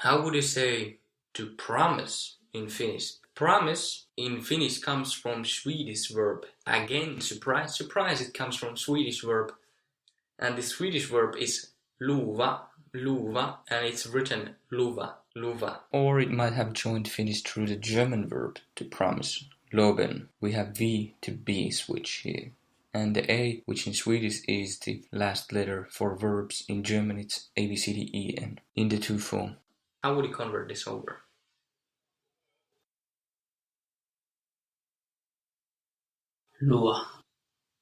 How would you say to promise in Finnish? Promise in Finnish comes from Swedish verb. Again, surprise, surprise, it comes from Swedish verb. And the Swedish verb is luva, luva, and it's written luva, luva. Or it might have joined Finnish through the German verb to promise, loven. We have V to B switch here. And the A, which in Swedish is the last letter for verbs, in German it's A, B, C, D, E, N, in the two form. How would you convert this over? Lua.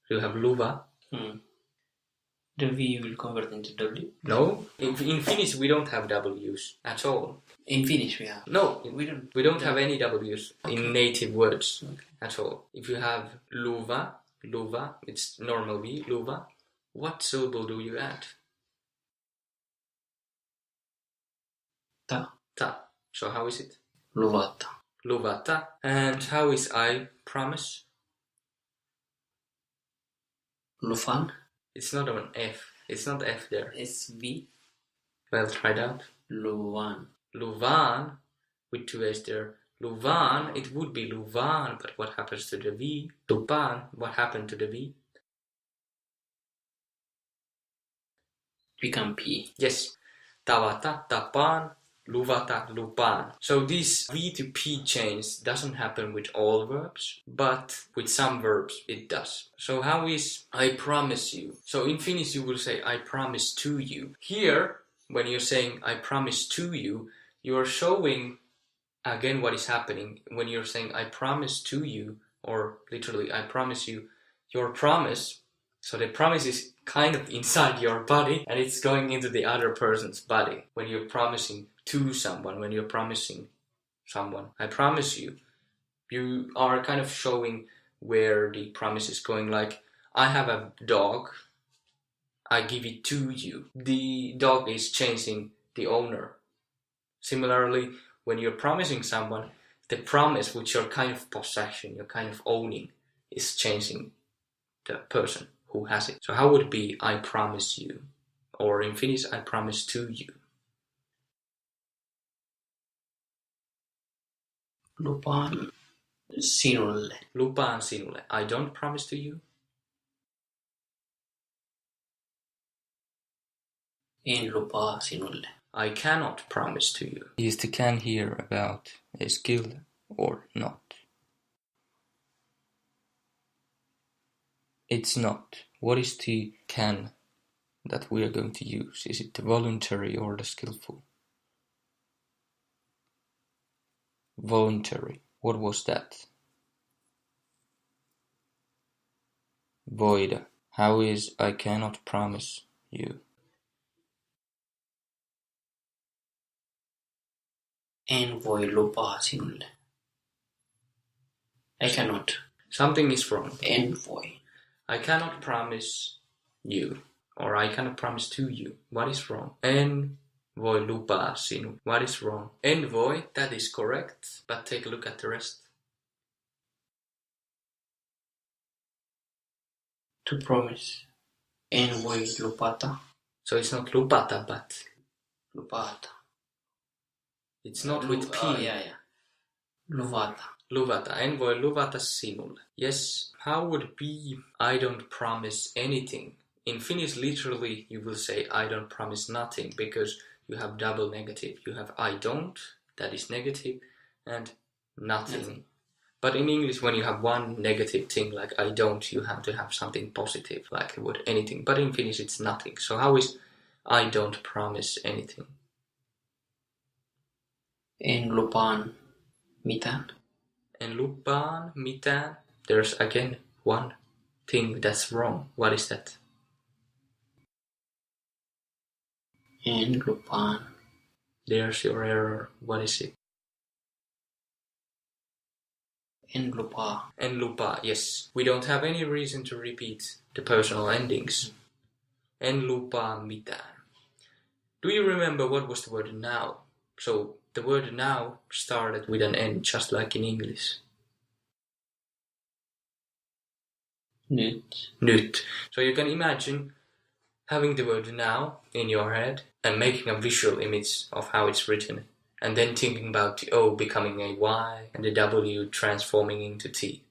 You have luva. The V will convert into W. No, in Finnish we don't have W's at all. In Finnish we have. No, we don't have any W's in native words at all. If you have luva, luva, it's normal V, luva. What syllable do you add? Ta. Ta. So how is it? Luvata. Luvata. And how is I promise? Lufan. It's not an F. It's not F there. It's V. Well, try it out. Luvan. Luvan, with two A's there. Luvan, it would be Luvan, but what happens to the V? Lupan, what happened to the V? Become P. Yes. Tavata, tapan, luvata, lupan. So this V to P change doesn't happen with all verbs, but with some verbs it does. So how is I promise you? So in Finnish you will say I promise to you. Here, when you're saying I promise to you, you are showing again what is happening. When you're saying I promise to you, or literally I promise you, your promise, so the promise is kind of inside your body and it's going into the other person's body. When you're promising to someone, when you're promising someone, I promise you, you are kind of showing where the promise is going. Like, I have a dog, I give it to you. The dog is changing the owner. Similarly, when you're promising someone, the promise, which your kind of possession, your kind of owning, is changing the person who has it. So how would it be I promise you? Or in Finnish, I promise to you. Lupaan sinulle. Lupaan sinulle. I don't promise to you. En lupaa sinulle. I cannot promise to you. Is the can here about a skill or not? It's not. What is the can that we are going to use? Is it the voluntary or the skillful? Voluntary. What was that? Voida. How is I cannot promise you? En voi lupaa sinulle. I cannot. Something is wrong. En voi. I cannot promise you, or I cannot promise to you. What is wrong? En voi lupaa sinulle. What is wrong? En voi, that is correct, but take a look at the rest. To promise. En voi lupata. So it's not lupata, but Lupata. it's not with P. Yeah. Luvata. Luvata. En voi luvata sinulle. Yes, how would it be I don't promise anything? In Finnish, literally, you will say I don't promise nothing because you have double negative. You have I don't, that is negative, and nothing. But in English, when you have one negative thing like I don't, you have to have something positive, like the word anything. But in Finnish, it's nothing. So how is I don't promise anything? En lupaan mitään. En lupaan mitään. There's again one thing that's wrong. What is that? En lupaan. There's your error. What is it? En lupaa. En lupaa, yes. We don't have any reason to repeat the personal endings. En lupaa mitään. Do you remember what was the word now? So the word now started with an N, just like in English. Nyt. Nyt. So you can imagine having the word now in your head and making a visual image of how it's written, and then thinking about the O becoming a Y and the W transforming into T.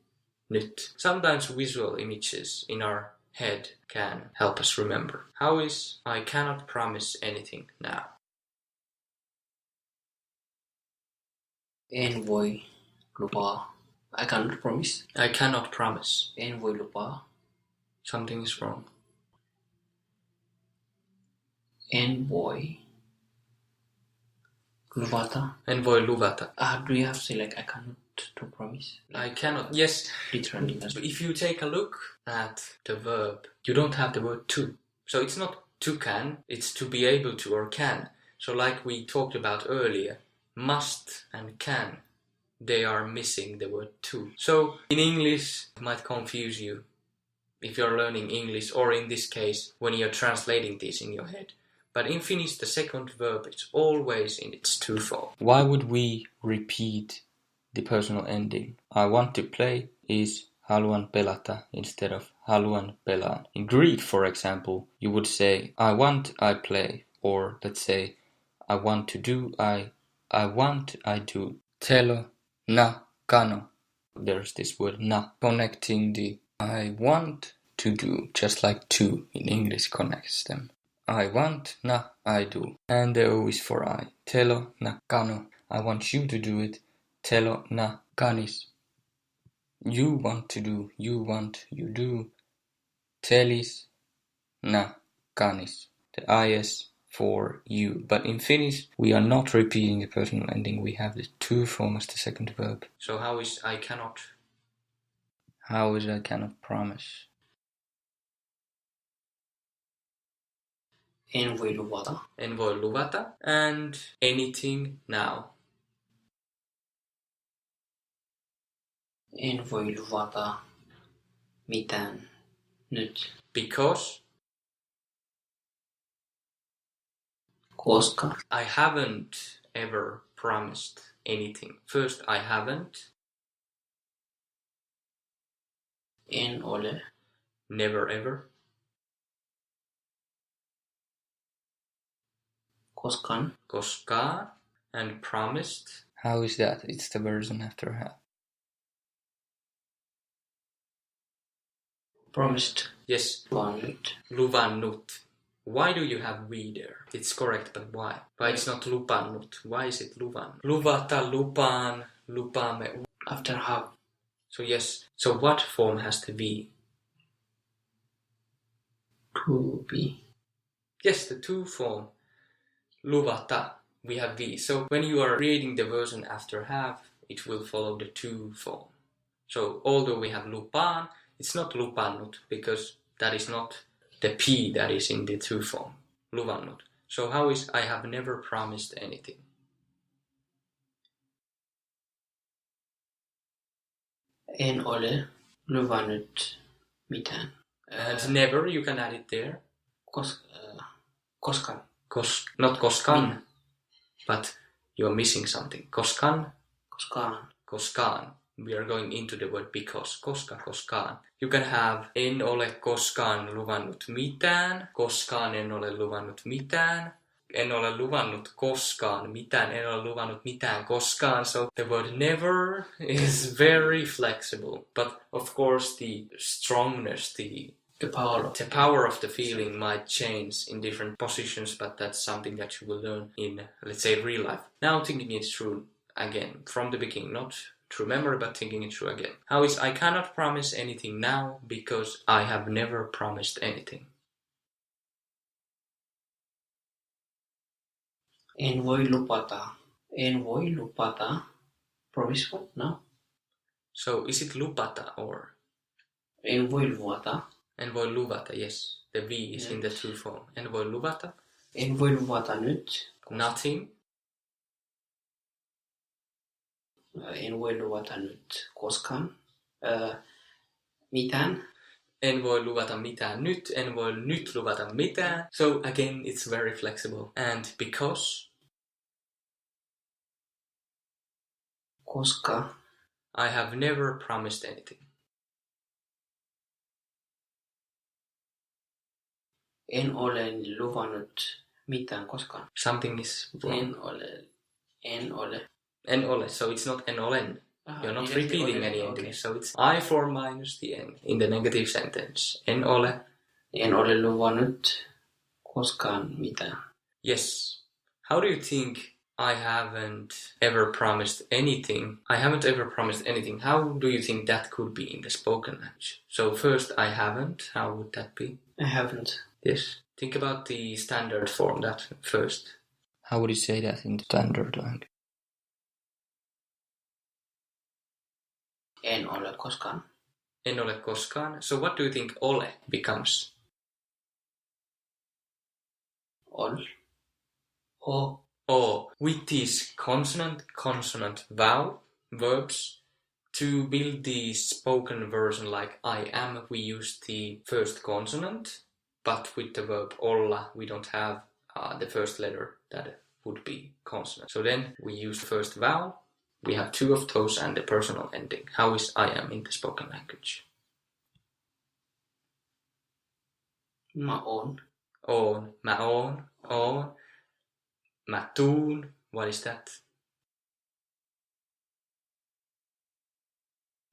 Nyt. Sometimes visual images in our head can help us remember. How is I cannot promise anything now? En voi lupaa. I cannot promise. I cannot promise. En voi lupaa. Something is wrong. En voi luvata. En voi luvata. Do you have to say like I cannot to promise? I cannot. Yes. Literally. But if you take a look at the verb, you don't have the word to. So it's not to can, it's to be able to or can. So like we talked about earlier, must and can, they are missing the word to. So in English, it might confuse you if you're learning English, or in this case, when you're translating this in your head. But in Finnish, the second verb is always in its to form. Why would we repeat the personal ending? I want to play is haluan pelata instead of haluan pelaan. In Greek, for example, you would say I want, I play. Or let's say I want to do, I want, I do. Telo, na, kano. There's this word na, connecting the I want to do, just like to in English connects them. I want, na, I do. And the O is for I. Telo, na, kano. I want you to do it. Telo, na, kanis. You want to do, you want, you do. Telis, na, kanis. The is for you. But in Finnish, we are not repeating the personal ending. We have the to form as the second verb. So how is I cannot? How is I cannot promise? En voi luvata. En voi luvata. And anything now. En voi luvata mitään nyt. Because? Koska. I haven't ever promised anything. First, I haven't. En ole. Never ever. Koskaan. Koskaan. And promised. How is that? It's the version after have. Promised. Yes. Luvannut. Luvannut. Why do you have we there? It's correct, but why? Why it's not lupannut? Why is it luvan? Luvata, lupaan, lupaamme. After have. So yes. So what form has the V? To be. Yes, the to form. Luvata. We have V. So when you are creating the version after have, it will follow the to form. So although we have lupaan, it's not lupannut because that is not the P that is in the to form. Luvannut. So how is I have never promised anything? En ole luvannut mitään. And never, you can add it there. Koskaan. Not koskaan, but you're missing something. Koskaan. Koskaan. Koskaan. We are going into the word because. Koska, koskaan. You can have en ole koskaan luvannut mitään. Koskaan en ole luvannut mitään. En ole luvannut koskaan mitään. En ole luvannut mitään koskaan. So the word never is very flexible. But of course the strongness, the power of the feeling might change in different positions, but that's something that you will learn in, let's say, real life. Now thinking it through again, from the beginning, not to remember, but thinking it through again. How is I cannot promise anything now because I have never promised anything. En voi lupata. En voi lupata. Promise what? No. So is it lupata or? En voi luvata. En voi luvata, yes. The V is in the true form. En voi luvata. En voi luvata nyt. Nothing. En voi luvata nyt koskaan. Mitään. En voi luvata mitään nyt. En voi nyt luvata mitään. So again, it's very flexible. And because? Koska. I have never promised anything. En ole luvannut mitään koskaan. Something is wrong. En ole. En ole, so it's not en olen. You're not repeating any ending, so it's I for minus the n in the negative sentence. En ole. En ole luvannut koskaan mitään. Yes. How do you think I haven't ever promised anything? I haven't ever promised anything. How do you think that could be in the spoken language? So first, I haven't. How would that be? I haven't. Yes. Think about the standard form that first. How would you say that in standard language? En ole koskaan. En ole koskaan. So what do you think ole becomes? Ol. O. O. With these consonant, vowel verbs, to build the spoken version like I am, we use the first consonant, but with the verb olla, we don't have the first letter that would be consonant. So then we use the first vowel. We have two of those and the personal ending. How is I am in the spoken language? Mä oon. Oon. Mä oon. Oon. Mä tuun. What is that?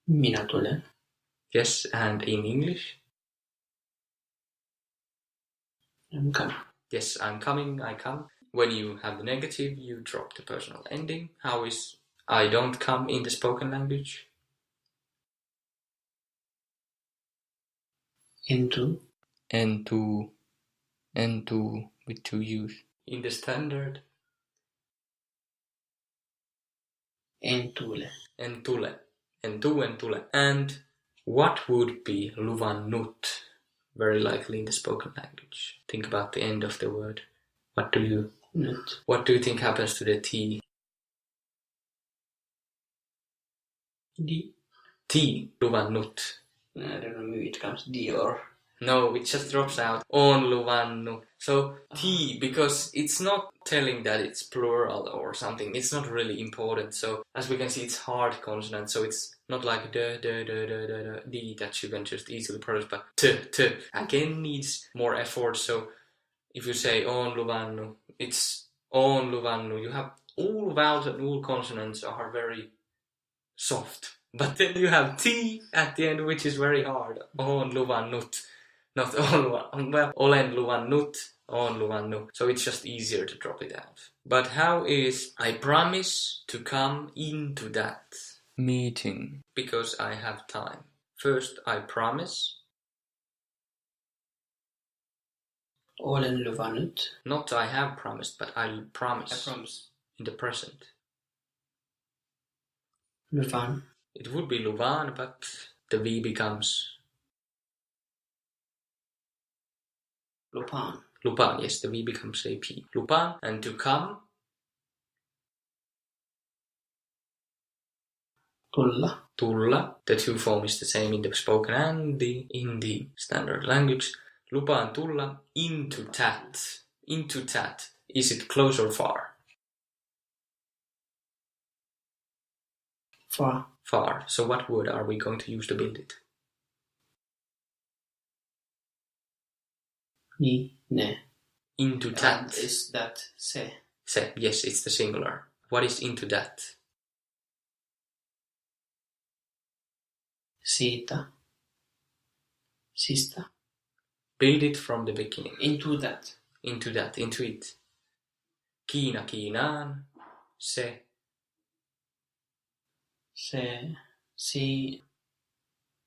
Minä tulen. Yes, and in English? I'm coming. Yes, I'm coming, I come. When you have the negative, you drop the personal ending. How is I don't come in the spoken language? En tuu. En tuu. En tuu with two U's. In the standard? En tule. En tule. En tuu, en tule. And what would be luvannut? Very likely in the spoken language. Think about the end of the word. What do you think happens to the T? D. T, luvannut. I don't know, maybe it comes D or... No, it just drops out. On luvannu. So T, because it's not telling that it's plural or something. It's not really important. So as we can see, it's hard consonant. So it's not like D that you can just easily pronounce. But T again needs more effort. So if you say on luvannu, it's on luvannu. You have all vowels and all consonants are very soft. But then you have T at the end, which is very hard. On luvannut. Not on, well, olen luvannut, on luvannu. So it's just easier to drop it out. But how is I promise to come into that meeting because I have time? First, I promise. Olen luvannut. Not I have promised, but I promise. I promise. In the present. Luvan. It would be luvan, but the V becomes... Lupaan. Lupaan, yes, the V becomes a P. Lupaan, and to come. Tulla. Tulla. The two form is the same in the spoken and in the standard language. Lupaan tulla into that. Into that. Is it close or far? Far. Far. So what word are we going to use to build it? Ni, ne. Into that. And is that se? Se, yes, it's the singular. What is into that? Siitä. Sista. Build it from the beginning. Into that. Into that, into it. Kiina Kiinaan. Se. Se.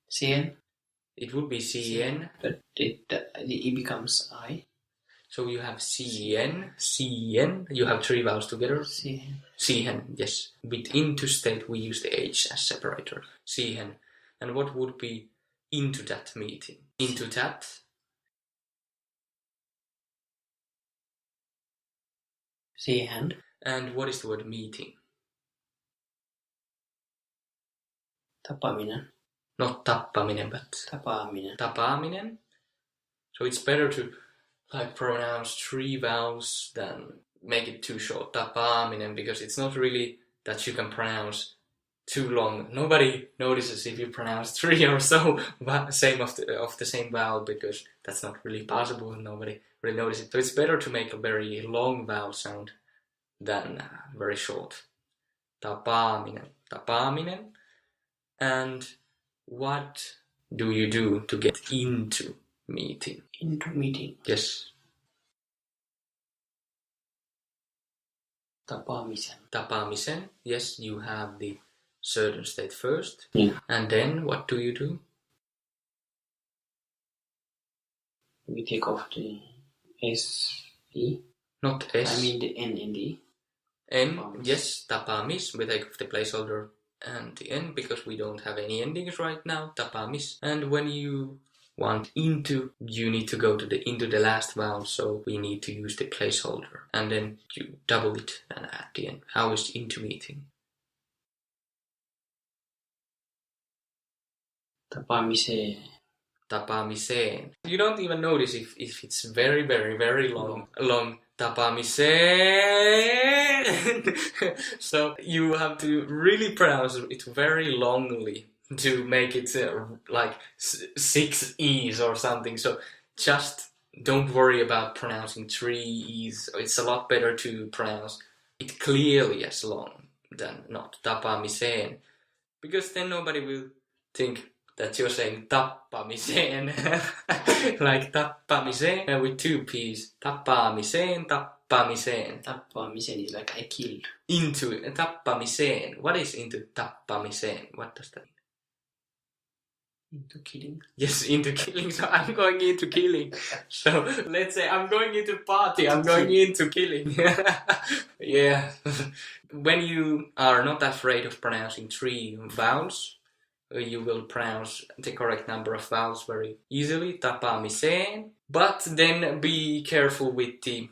Sien. It would be CN. But it becomes I. So you have CN, CN. You have three vowels together. Siihen. Siihen, yes. With into state, we use the H as separator. Siihen. And what would be into that meeting? Into that. Siihen. And what is the word meeting? Tapaaminen. Not tappaminen, but Tapaaminen. tapaaminen. So it's better to pronounce three vowels than make it too short. Tapaaminen, because it's not really that you can pronounce too long. Nobody notices if you pronounce three or so same of the same vowel, because that's not really possible. Nobody really notice it. So it's better to make a very long vowel sound than very short. Tapaaminen, tapaaminen. And what do you do to get into meeting? Into meeting. Yes. Tapaamisen. Tapaamisen. Yes, you have the certain state first. Yeah. And then what do you do? We take off the S, E. Not S. I mean the N in the N. Tapaamis. Yes, tapaamis. We take off the placeholder and the N because we don't have any endings right now. Tapaamis. And when you want into, you need to go to into the last vowel, so we need to use the placeholder. And then you double it and add the N. How is into meeting? Tapaamiseen. Tapaamiseen. You don't even notice if it's very, very, very long. Tapaamiseen. So you have to really pronounce it very longly to make it like 6 E's or something. So just don't worry about pronouncing 3 E's. It's a lot better to pronounce it clearly as long than not. Tapaamiseen. Because then nobody will think that you're saying tappamiseen, like tappamiseen with 2 P's. Tappamiseen, tappamiseen. Tapaamisen is like I killed. Into tappamiseen. What is into tappamiseen? What does that mean? Into killing. Yes, into killing. So I'm going into killing. So let's say I'm going into party. I'm going into killing. Yeah. When you are not afraid of pronouncing 3 vowels, you will pronounce the correct number of vowels very easily, tapaamiseen. But then be careful with the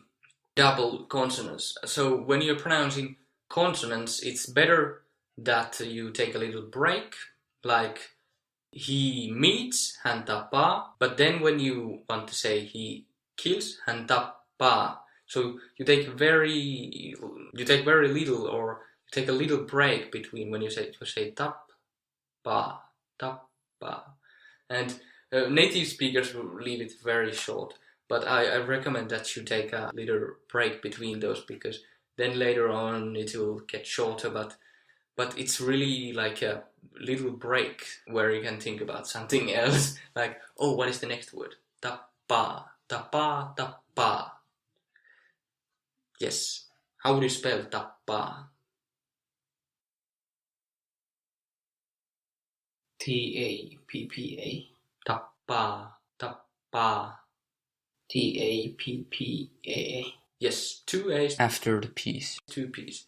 double consonants. So when you're pronouncing consonants, it's better that you take a little break, like he meets, hän tapaa. But then when you want to say he kills, hän tappaa. So you take very little, or you take a little break between when you say tappaa, tappaa. And native speakers will leave it very short, but I recommend that you take a little break between those, because then later on it will get shorter, but it's really like a little break where you can think about something else, like, oh, what is the next word? Tappaa, tappaa, tappaa. Yes. How would you spell tappaa? T-A-P-P-A. Tappaa, tappaa. T-A-P-P-A-A. Yes, 2 A's after the P's. 2 P's.